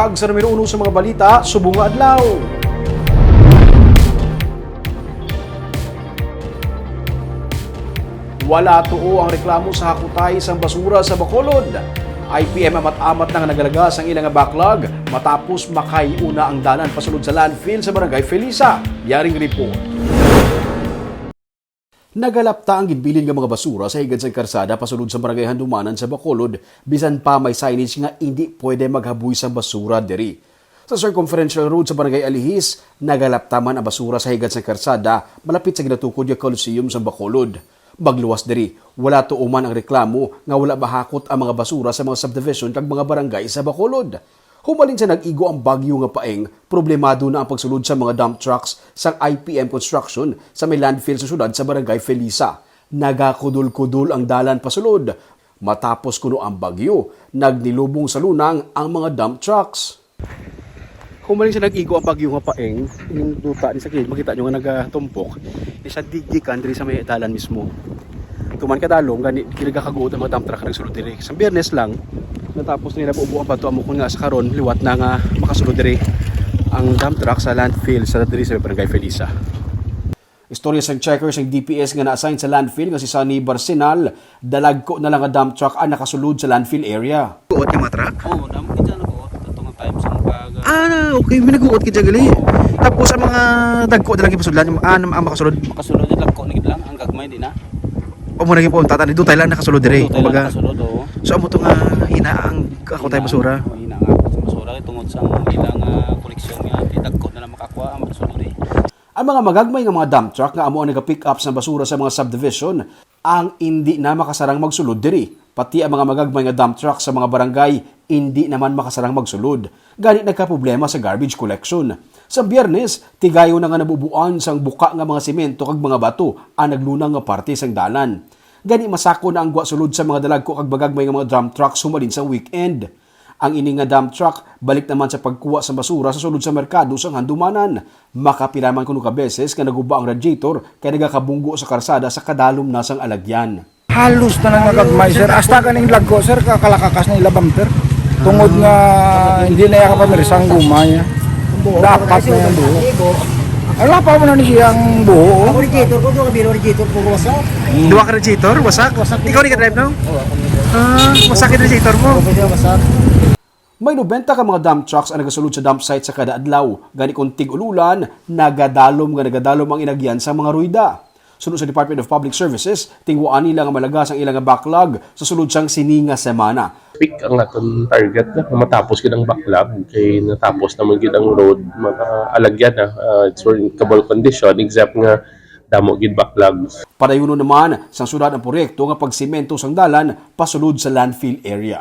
kag sa numero 1 sa mga balita, subong nga adlaw. Wala tuo ang reklamo sa hakutay sang basura sa Bacolod. IPM amat-amat nang nagalagas ang ilang backlog matapos makaiuna ang dalan pasulod sa landfill sa Barangay Felisa. Yaring report. Nagalapta ang ginbilin nga mga basura sa higad sa karsada pasulod sa Barangay Handumanan sa Bacolod bisan pa may signage nga hindi pwede maghabuy sa basura diri. Sa circumferential road sa Barangay Alihis, nagalapta man ang basura sa higad sa karsada malapit sa ginatukod nga Coliseum sa Bacolod. Bagluwas diri, wala tuuman ang reklamo nga wala bahakot ang mga basura sa mga subdivision kag mga barangay sa Bacolod. Humalin sa nag-igo ang bagyo nga paeng, problemado na ang pagsulod sa mga dump trucks sa IPM Construction sa may landfill sa syudad sa Barangay Felisa. Nagakudul-kudul ang dalan pasulod. Matapos kuno ang bagyo, nagnilubong sa lunang ang mga dump trucks. Humaling sa nag-igo ang bagyo nga paeng, yung duta ni sa kilid, makita nyo nga nagatumpok, isa digikan diri sa may dalan mismo. Tuman kadalong, gani kinagakaguot ang mga dump truck nagsulod diri. Sa Biyernes lang, natapos nila bubuo ang bato amo kun nga sa karon liwat na nga makasulod diri ang dump truck sa landfill sa diri sa Barangay Felisa. Istorya sa checkers ng DPS nga na-assign sa landfill nga si Sunny Barsinal, dalagko na lang ang dump truck ang nakasulod sa landfill area. Buot yung mga truck? Oo, damo kita na po. Tatong time sa mga okay, may nag-uot kita gali. Tapos ang mga dagko na lang ipasulan, ang makasulod. makasulod yung lagko na lang, ang gagmay din na. O mo naging punta tani dutay lang nakasulod dire. Tayo lang nakasulod, oo. So amo to nga hinaang ako tay basura. Oo, hina nga sa basura tungod sa ilang koleksyon nga dagko na lang makakuha ang masulod eh. Ang mga magagmay nga mga dump truck nga amo ang nag-pick up sa basura sa mga subdivision ang hindi na makasarang magsulod diri. Pati ang mga magagmay nga dump truck sa mga barangay hindi naman makasarang magsulod. Gani nagka-problema sa garbage collection. Sa Biyernes, tigayo na nga nabubuan sang buka nga mga semento kag mga bato ang naglunang nga parte sang dalan. Gani masako na ang gwa sulod sa mga dalagko kag magagmay nga mga dump truck sumalin sa weekend. Ang ini nga dump truck balik naman sa pagkuha sa basura sa sulod sa merkado sang Handumanan. Makapiraman kuno ka beses nga naguba ang radiator kay nagakabunggo sa karsada sa kadalom na sang alagyan. Halos na nang nagagmay sir, hasta kaning lagko sir, kakalakakas na ila bumper. Tungod nga hindi na yaka pamirisang guma niya. Dapat na yan buho. Ala pa mo na ni siyang buho. Ako radiator ko, doon kabilo radiator ko wasak. Duwa ka radiator, wasak? Ikaw ni ka drive no? Wasak yung radiator mo. Pwede wasak. May 90 ka mga dump trucks ang nagasulod sa dump site sa kada adlaw. Gani kung tig-ululan, nagadalom ang inagyan sa mga ruida. Sunod sa Department of Public Services, tingwaan nila nga malagas ang ilang backlog sa sulod siyang sininga semana. Pick ang aton target na matapos gid ang backlog kay natapos naman gid ang road makaalagyan na it's workable condition except nga damo gid backlog. Padayuno naman sang syudad ang proyekto nga pagsemento sang dalan pasulod sa landfill area.